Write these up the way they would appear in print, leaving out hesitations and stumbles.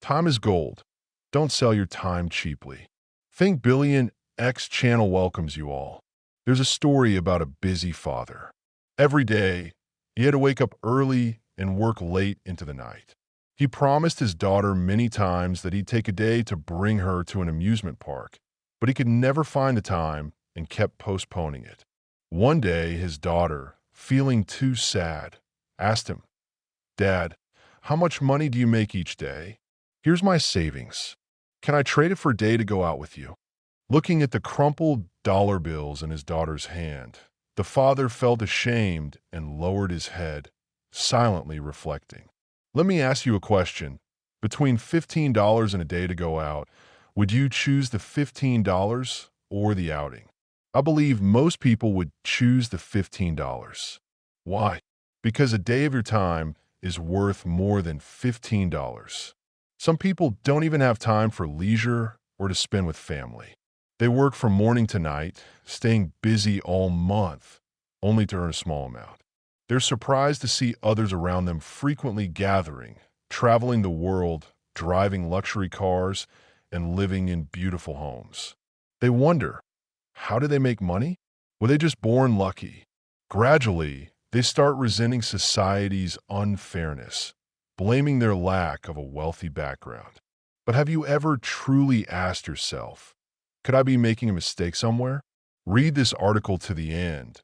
Time is gold. Don't sell your time cheaply. Think Billion X channel welcomes you all. There's a story about a busy father. Every day, he had to wake up early and work late into the night. He promised his daughter many times that he'd take a day to bring her to an amusement park, but he could never find the time and kept postponing it. One day, his daughter, feeling too sad, asked him, "Dad, how much money do you make each day? Here's my savings. Can I trade it for a day to go out with you?" Looking at the crumpled dollar bills in his daughter's hand, the father felt ashamed and lowered his head, silently reflecting. Let me ask you a question. Between $15 and a day to go out, would you choose the $15 or the outing? I believe most people would choose the $15. Why? Because a day of your time is worth more than $15. Some people don't even have time for leisure or to spend with family. They work from morning to night, staying busy all month, only to earn a small amount. They're surprised to see others around them frequently gathering, traveling the world, driving luxury cars, and living in beautiful homes. They wonder, how do they make money? Were they just born lucky? Gradually, they start resenting society's unfairness, blaming their lack of a wealthy background. But have you ever truly asked yourself, could I be making a mistake somewhere? Read this article to the end.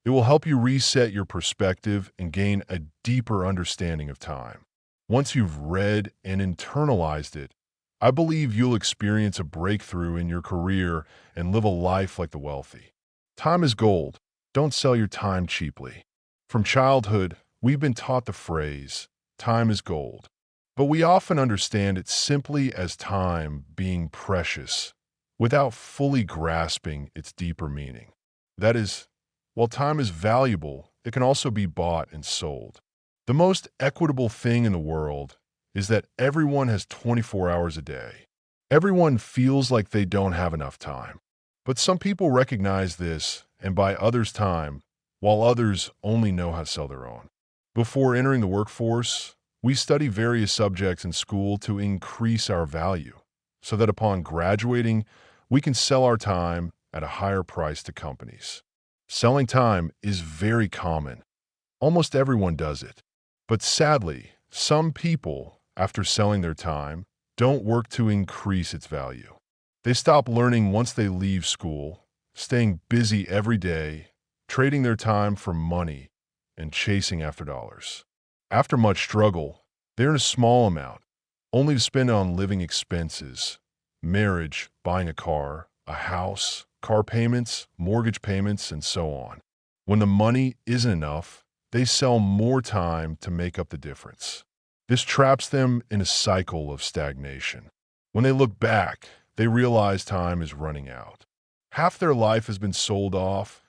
It will help you reset your perspective and gain a deeper understanding of time. Once you've read and internalized it, I believe you'll experience a breakthrough in your career and live a life like the wealthy. Time is gold. Don't sell your time cheaply. From childhood, we've been taught the phrase, time is gold. But we often understand it simply as time being precious, without fully grasping its deeper meaning. That is, while time is valuable, it can also be bought and sold. The most equitable thing in the world is that everyone has 24 hours a day. Everyone feels like they don't have enough time. But some people recognize this and buy others' time, while others only know how to sell their own. Before entering the workforce, we study various subjects in school to increase our value, so that upon graduating, we can sell our time at a higher price to companies. Selling time is very common. Almost everyone does it. But sadly, some people, after selling their time, don't work to increase its value. They stop learning once they leave school, staying busy every day, trading their time for money, and chasing after dollars. After much struggle, they earn a small amount, only to spend it on living expenses, marriage, buying a car, a house, car payments, mortgage payments, and so on. When the money isn't enough, they sell more time to make up the difference. This traps them in a cycle of stagnation. When they look back, they realize time is running out. Half their life has been sold off,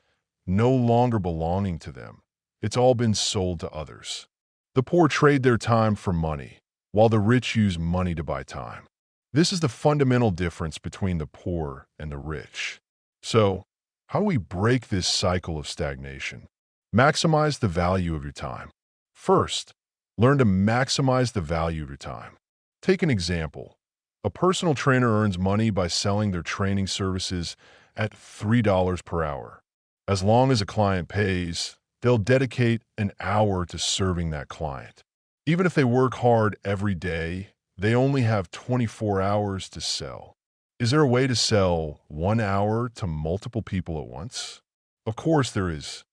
no longer belonging to them. It's all been sold to others. The poor trade their time for money, while the rich use money to buy time. This is the fundamental difference between the poor and the rich. So, how do we break this cycle of stagnation? Maximize the value of your time. First, learn to maximize the value of your time. Take an example. A personal trainer earns money by selling their training services at $3 per hour. As long as a client pays, they'll dedicate an hour to serving that client. Even if they work hard every day, they only have 24 hours to sell. Is there a way to sell 1 hour to multiple people at once? Of course there is.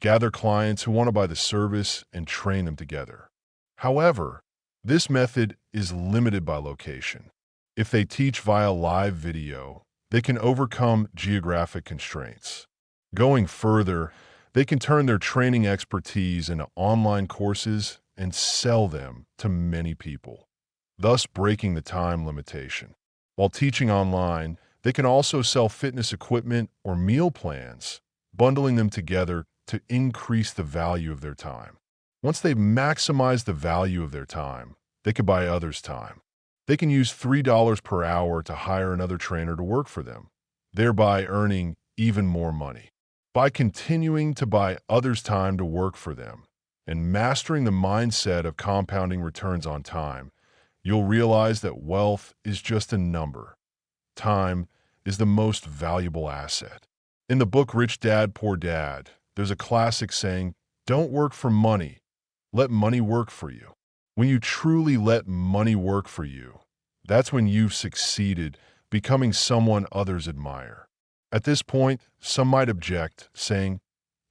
Gather clients who want to buy the service and train them together. However, this method is limited by location. If they teach via live video, they can overcome geographic constraints. Going further, they can turn their training expertise into online courses and sell them to many people, thus breaking the time limitation. While teaching online, they can also sell fitness equipment or meal plans, bundling them together to increase the value of their time. Once they've maximized the value of their time, they can buy others' time. They can use $3 per hour to hire another trainer to work for them, thereby earning even more money. By continuing to buy others' time to work for them and mastering the mindset of compounding returns on time, you'll realize that wealth is just a number. Time is the most valuable asset. In the book Rich Dad, Poor Dad, there's a classic saying, "Don't work for money, let money work for you." When you truly let money work for you, that's when you've succeeded, becoming someone others admire. At this point, some might object, saying,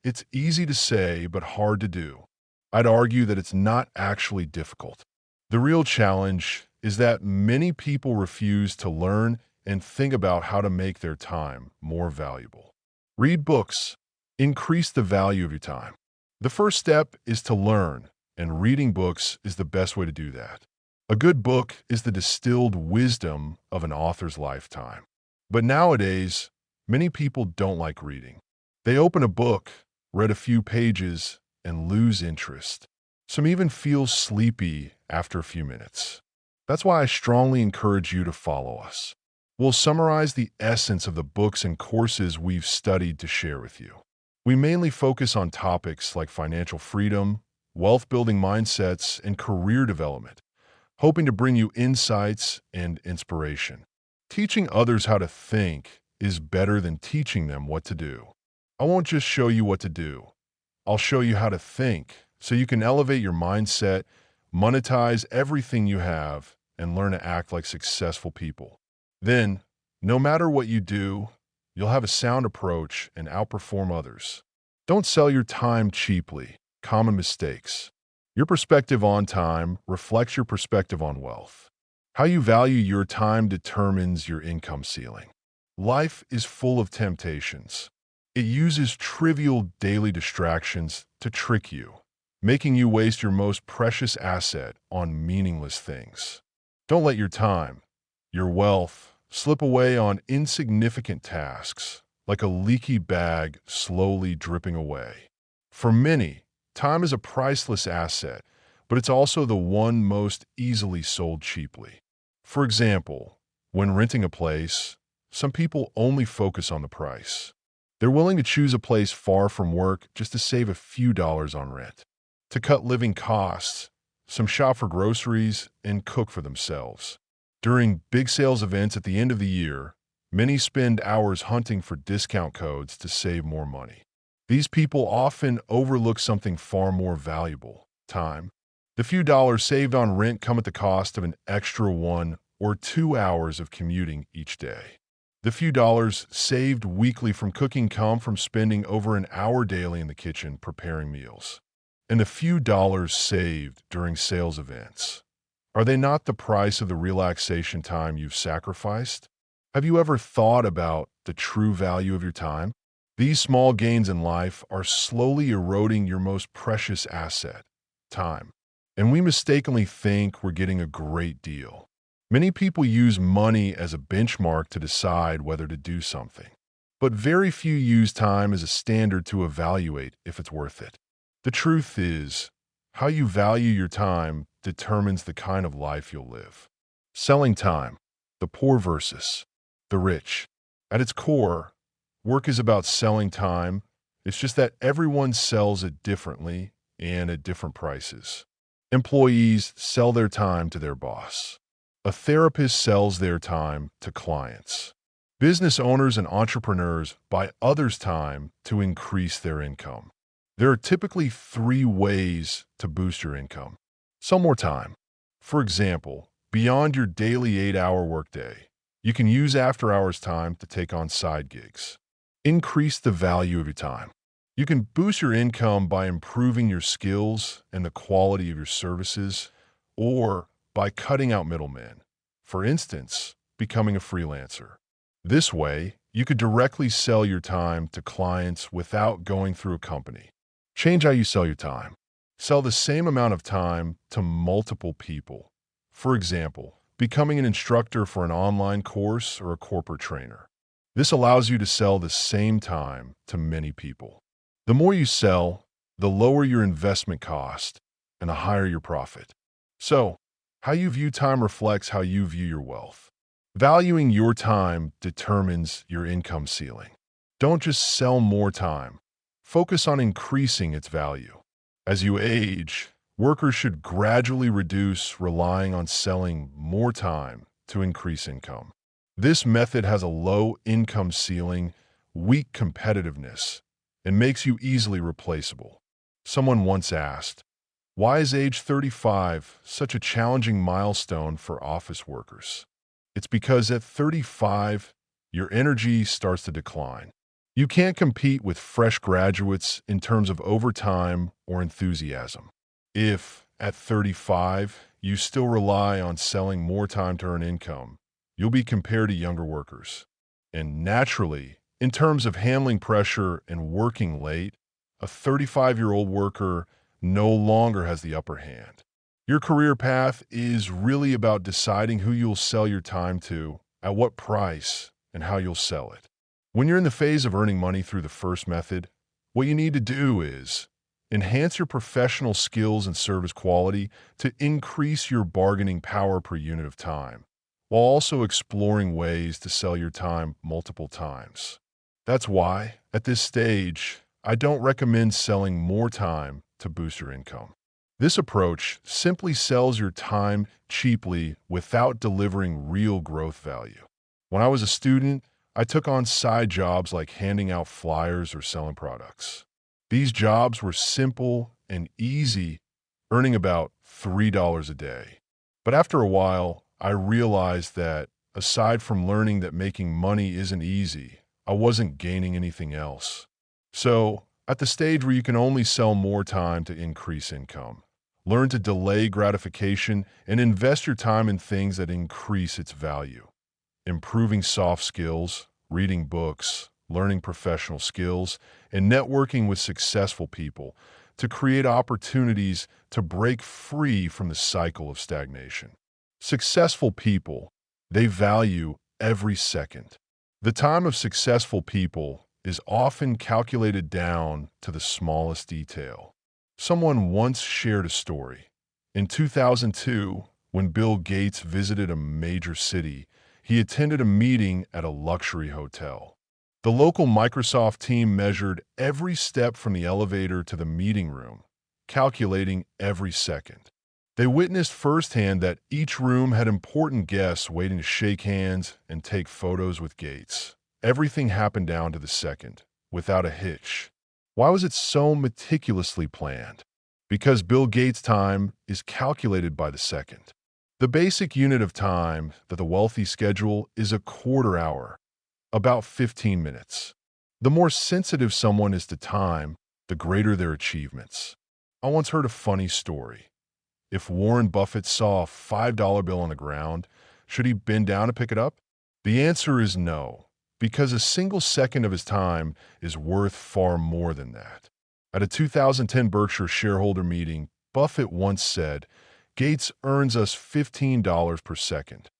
"It's easy to say, but hard to do." I'd argue that it's not actually difficult. The real challenge is that many people refuse to learn and think about how to make their time more valuable. Read books. Increase the value of your time. The first step is to learn, and reading books is the best way to do that. A good book is the distilled wisdom of an author's lifetime. But nowadays, many people don't like reading. They open a book, read a few pages, and lose interest. Some even feel sleepy after a few minutes. That's why I strongly encourage you to follow us. We'll summarize the essence of the books and courses we've studied to share with you. We mainly focus on topics like financial freedom, wealth-building mindsets, and career development, hoping to bring you insights and inspiration. Teaching others how to think is better than teaching them what to do. I won't just show you what to do. I'll show you how to think so you can elevate your mindset, monetize everything you have, and learn to act like successful people. Then, no matter what you do, you'll have a sound approach and outperform others. Don't sell your time cheaply. Common mistakes. Your perspective on time reflects your perspective on wealth. How you value your time determines your income ceiling. Life is full of temptations. It uses trivial daily distractions to trick you, making you waste your most precious asset on meaningless things. Don't let your time, your wealth, slip away on insignificant tasks, like a leaky bag slowly dripping away. For many, time is a priceless asset, but it's also the one most easily sold cheaply. For example, when renting a place, some people only focus on the price. They're willing to choose a place far from work just to save a few dollars on rent. To cut living costs, some shop for groceries and cook for themselves. During big sales events at the end of the year, many spend hours hunting for discount codes to save more money. These people often overlook something far more valuable: time. The few dollars saved on rent come at the cost of an extra 1 or 2 hours of commuting each day. The few dollars saved weekly from cooking come from spending over an hour daily in the kitchen preparing meals. And the few dollars saved during sales events, are they not the price of the relaxation time you've sacrificed? Have you ever thought about the true value of your time? These small gains in life are slowly eroding your most precious asset, time. And we mistakenly think we're getting a great deal. Many people use money as a benchmark to decide whether to do something. But very few use time as a standard to evaluate if it's worth it. The truth is, how you value your time determines the kind of life you'll live. Selling time, the poor versus the rich. At its core, work is about selling time. It's just that everyone sells it differently and at different prices. Employees sell their time to their boss. A therapist sells their time to clients. Business owners and entrepreneurs buy others' time to increase their income. There are typically 3 ways to boost your income. Sell more time. For example, beyond your daily 8-hour workday, you can use after-hours time to take on side gigs. Increase the value of your time. You can boost your income by improving your skills and the quality of your services, or by cutting out middlemen. For instance, becoming a freelancer. This way, you could directly sell your time to clients without going through a company. Change how you sell your time. Sell the same amount of time to multiple people. For example, becoming an instructor for an online course or a corporate trainer. This allows you to sell the same time to many people. The more you sell, the lower your investment cost and the higher your profit. So, how you view time reflects how you view your wealth. Valuing your time determines your income ceiling. Don't just sell more time. Focus on increasing its value. As you age, Workers should gradually reduce relying on selling more time to increase income. This method has a low income ceiling, weak competitiveness, and makes you easily replaceable. Someone once asked, "Why is age 35 such a challenging milestone for office workers?" It's because at 35, your energy starts to decline. You can't compete with fresh graduates in terms of overtime or enthusiasm. If, at 35, you still rely on selling more time to earn income, you'll be compared to younger workers. And naturally, in terms of handling pressure and working late, a 35-year-old worker no longer has the upper hand. Your career path is really about deciding who you'll sell your time to, at what price, and how you'll sell it. When you're in the phase of earning money through the first method, what you need to do is enhance your professional skills and service quality to increase your bargaining power per unit of time, while also exploring ways to sell your time multiple times. That's why, at this stage, I don't recommend selling more time to boost your income. This approach simply sells your time cheaply without delivering real growth value. When I was a student, I took on side jobs like handing out flyers or selling products. These jobs were simple and easy, earning about $3 a day. But after a while, I realized that, aside from learning that making money isn't easy, I wasn't gaining anything else. So, at the stage where you can only sell more time to increase income, learn to delay gratification and invest your time in things that increase its value. Improving soft skills, reading books, learning professional skills, and networking with successful people to create opportunities to break free from the cycle of stagnation. Successful people, they value every second. The time of successful people is often calculated down to the smallest detail. Someone once shared a story. In 2002, when Bill Gates visited a major city, he attended a meeting at a luxury hotel. The local Microsoft team measured every step from the elevator to the meeting room, calculating every second. They witnessed firsthand that each room had important guests waiting to shake hands and take photos with Gates. Everything happened down to the second, without a hitch. Why was it so meticulously planned? Because Bill Gates' time is calculated by the second. The basic unit of time that the wealthy schedule is a quarter hour, about 15 minutes. The more sensitive someone is to time, the greater their achievements. I once heard a funny story. If Warren Buffett saw a $5 bill on the ground, should he bend down to pick it up? The answer is no, because a single second of his time is worth far more than that. At a 2010 Berkshire shareholder meeting, Buffett once said, "Gates earns us $15 per second."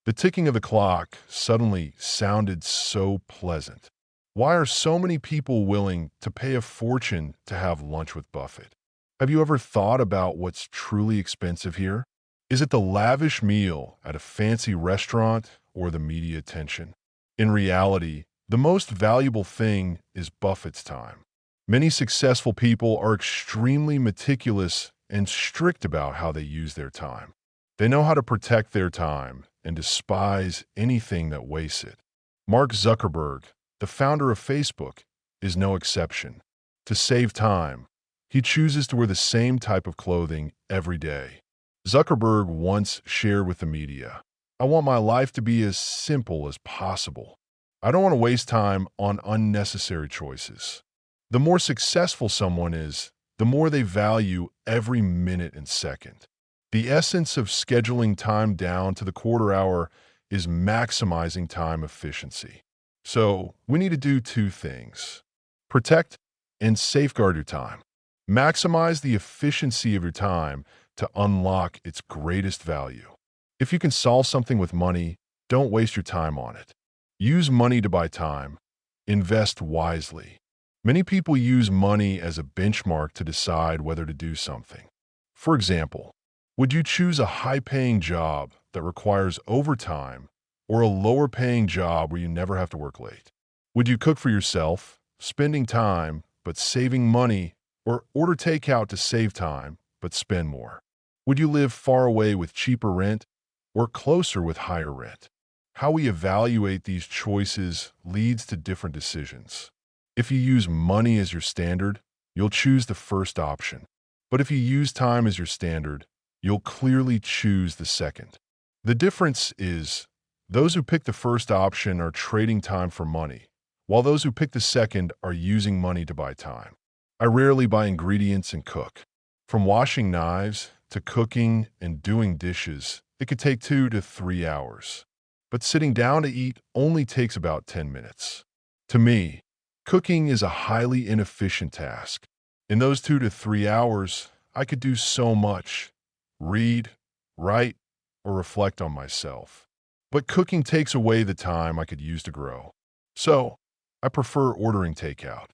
The ticking of the clock suddenly sounded so pleasant. Why are so many people willing to pay a fortune to have lunch with Buffett? Have you ever thought about what's truly expensive here? Is it the lavish meal at a fancy restaurant or the media attention? In reality, the most valuable thing is Buffett's time. Many successful people are extremely meticulous and strict about how they use their time. They know how to protect their time and despise anything that wastes it. Mark Zuckerberg, the founder of Facebook, is no exception. To save time, he chooses to wear the same type of clothing every day. Zuckerberg once shared with the media, "I want my life to be as simple as possible. I don't want to waste time on unnecessary choices." The more successful someone is, the more they value every minute and second. The essence of scheduling time down to the quarter hour is maximizing time efficiency. So, we need to do two things: protect and safeguard your time. Maximize the efficiency of your time to unlock its greatest value. If you can solve something with money, don't waste your time on it. Use money to buy time. Invest wisely. Many people use money as a benchmark to decide whether to do something. For example, would you choose a high-paying job that requires overtime or a lower-paying job where you never have to work late? Would you cook for yourself, spending time, but saving money, or order takeout to save time, but spend more? Would you live far away with cheaper rent or closer with higher rent? How we evaluate these choices leads to different decisions. If you use money as your standard, you'll choose the first option. But if you use time as your standard, you'll clearly choose the second. The difference is, those who pick the first option are trading time for money, while those who pick the second are using money to buy time. I rarely buy ingredients and cook. From washing knives to cooking and doing dishes, it could take 2 to 3 hours. But sitting down to eat only takes about 10 minutes. To me, cooking is a highly inefficient task. In those 2 to 3 hours, I could do so much: read, write, or reflect on myself. But cooking takes away the time I could use to grow. So, I prefer ordering takeout.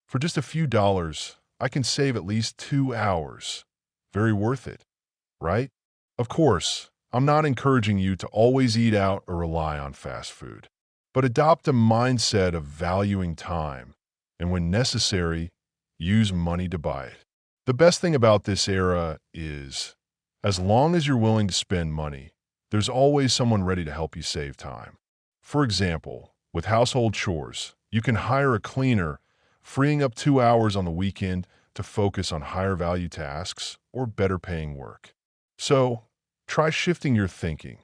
For just a few dollars, I can save at least 2 hours. Very worth it, right? Of course, I'm not encouraging you to always eat out or rely on fast food, but adopt a mindset of valuing time, and when necessary, use money to buy it. The best thing about this era is, as long as you're willing to spend money, there's always someone ready to help you save time. For example, with household chores, you can hire a cleaner, freeing up 2 hours on the weekend to focus on higher value tasks or better paying work. So, try shifting your thinking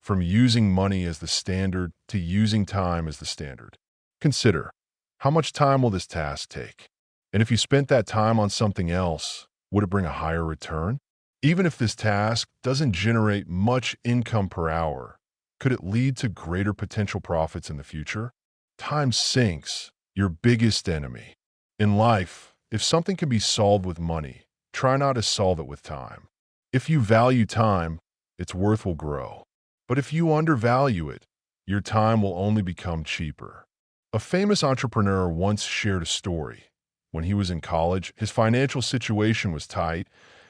from using money as the standard to using time as the standard. Consider, how much time will this task take? And if you spent that time on something else, would it bring a higher return? Even if this task doesn't generate much income per hour, could it lead to greater potential profits in the future? Time sinks, your biggest enemy. In life, if something can be solved with money, try not to solve it with time. If you value time, its worth will grow. But if you undervalue it, your time will only become cheaper. A famous entrepreneur once shared a story. When he was in college, his financial situation was tight,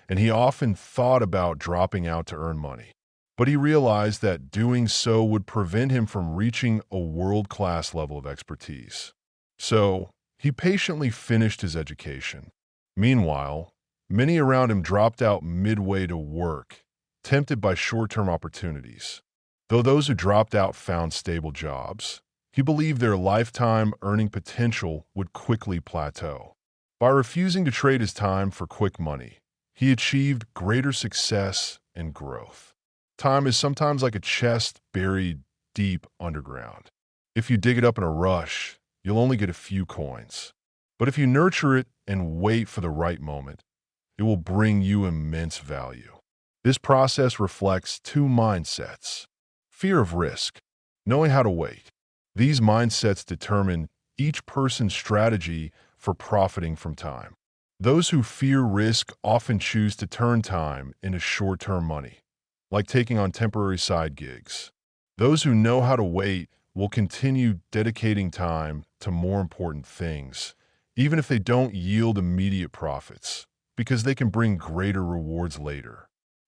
and he often thought about dropping out to earn money. But he realized that doing so would prevent him from reaching a world-class level of expertise. So, he patiently finished his education. Meanwhile, many around him dropped out midway to work, tempted by short-term opportunities. Though those who dropped out found stable jobs, he believed their lifetime earning potential would quickly plateau. By refusing to trade his time for quick money, he achieved greater success and growth. Time is sometimes like a chest buried deep underground. If you dig it up in a rush, you'll only get a few coins. But if you nurture it and wait for the right moment, it will bring you immense value. This process reflects two mindsets: fear of risk, knowing how to wait. These mindsets determine each person's strategy for profiting from time. Those who fear risk often choose to turn time into short-term money, like taking on temporary side gigs. Those who know how to wait will continue dedicating time to more important things, even if they don't yield immediate profits, because they can bring greater rewards later.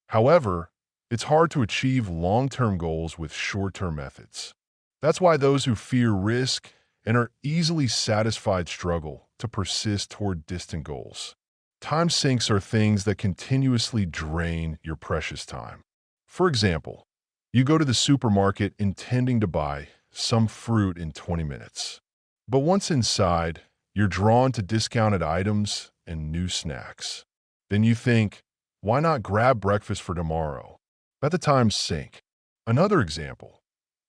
However, it's hard to achieve long-term goals with short-term methods. That's why those who fear risk and are easily satisfied struggle to persist toward distant goals. Time sinks are things that continuously drain your precious time. For example, you go to the supermarket intending to buy some fruit in 20 minutes. But once inside, you're drawn to discounted items and new snacks. Then you think, why not grab breakfast for tomorrow? Let the time sink. Another example,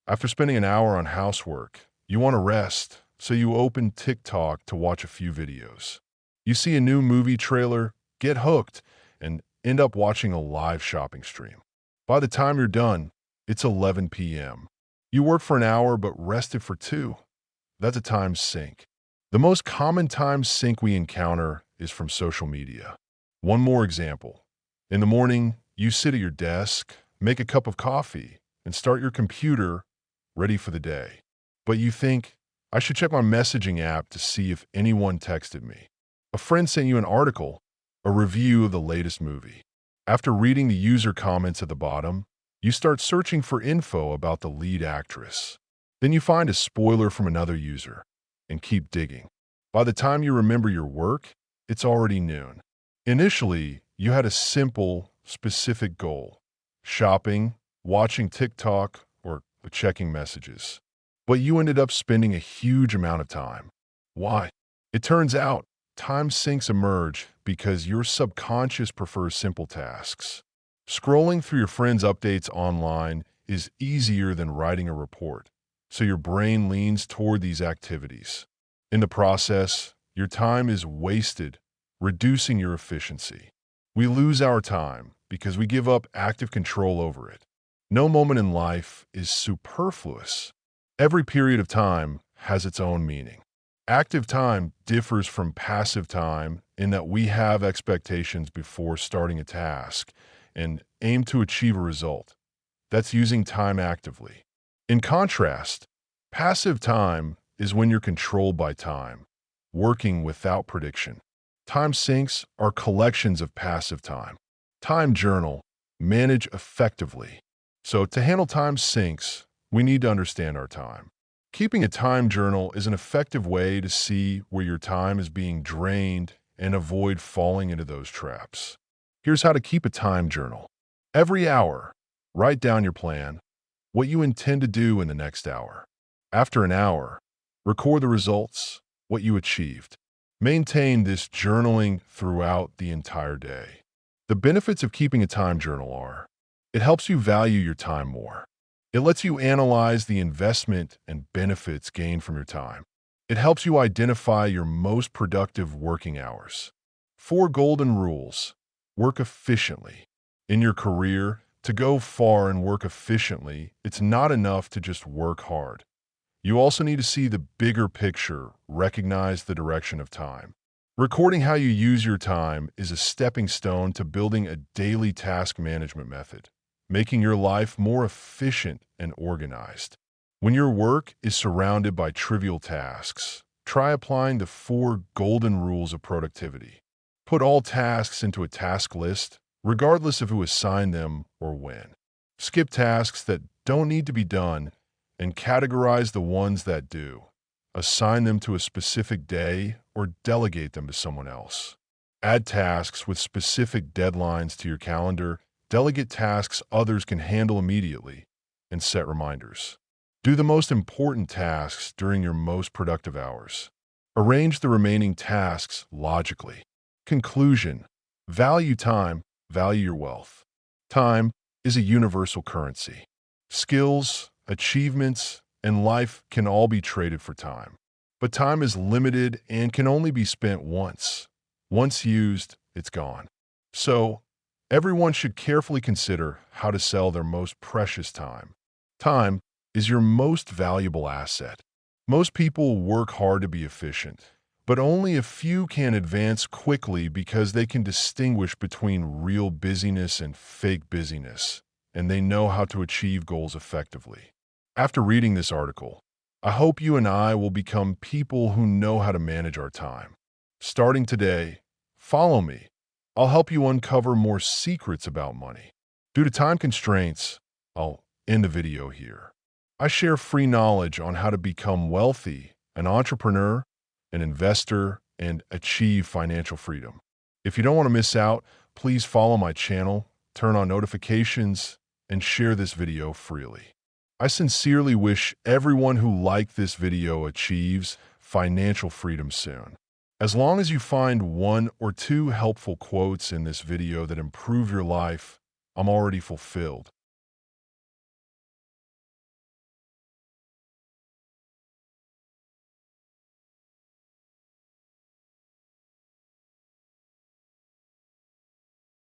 after spending an hour on housework, you want to rest, so you open TikTok to watch a few videos. You see a new movie trailer, get hooked, and end up watching a live shopping stream. By the time you're done, it's 11 p.m. You worked for an hour but rested for 2. That's a time sink. The most common time sink we encounter is from social media. One more example. In the morning, you sit at your desk, make a cup of coffee, and start your computer ready for the day. But you think, I should check my messaging app to see if anyone texted me. A friend sent you an article, a review of the latest movie. After reading the user comments at the bottom, you start searching for info about the lead actress. Then you find a spoiler from another user and keep digging. By the time you remember your work, it's already noon. Initially, you had a simple, specific goal: shopping, watching TikTok, or checking messages. But you ended up spending a huge amount of time. Why? It turns out time sinks emerge because your subconscious prefers simple tasks. Scrolling through your friends' updates online is easier than writing a report, so your brain leans toward these activities. In the process, your time is wasted, reducing your efficiency. We lose our time because we give up active control over it. No moment in life is superfluous. Every period of time has its own meaning. Active time differs from passive time in that we have expectations before starting a task and aim to achieve a result. That's using time actively. In contrast, passive time is when you're controlled by time, working without prediction. Time sinks are collections of passive time. Time journal, manage effectively. So to handle time sinks, we need to understand our time. Keeping a time journal is an effective way to see where your time is being drained and avoid falling into those traps. Here's how to keep a time journal. Every hour, write down your plan, what you intend to do in the next hour. After an hour, record the results, what you achieved. Maintain this journaling throughout the entire day. The benefits of keeping a time journal are: it helps you value your time more. It lets you analyze the investment and benefits gained from your time. It helps you identify your most productive working hours. 4 golden rules. Work efficiently. In your career, to go far and work efficiently, it's not enough to just work hard. You also need to see the bigger picture, recognize the direction of time. Recording how you use your time is a stepping stone to building a daily task management method, making your life more efficient and organized. When your work is surrounded by trivial tasks, try applying the 4 golden rules of productivity. Put all tasks into a task list, regardless of who assigned them or when. Skip tasks that don't need to be done and categorize the ones that do. Assign them to a specific day or delegate them to someone else. Add tasks with specific deadlines to your calendar. Delegate tasks others can handle immediately, and set reminders. Do the most important tasks during your most productive hours. Arrange the remaining tasks logically. Conclusion: value time, value your wealth. Time is a universal currency. Skills, achievements, and life can all be traded for time. But time is limited and can only be spent once. Once used, it's gone. So, everyone should carefully consider how to sell their most precious time. Time is your most valuable asset. Most people work hard to be efficient, but only a few can advance quickly because they can distinguish between real busyness and fake busyness, and they know how to achieve goals effectively. After reading this article, I hope you and I will become people who know how to manage our time. Starting today, follow me. I'll help you uncover more secrets about money. Due to time constraints, I'll end the video here. I share free knowledge on how to become wealthy, an entrepreneur, an investor, and achieve financial freedom. If you don't want to miss out, please follow my channel, turn on notifications, and share this video freely. I sincerely wish everyone who liked this video achieves financial freedom soon. As long as you find 1 or 2 helpful quotes in this video that improve your life, I'm already fulfilled.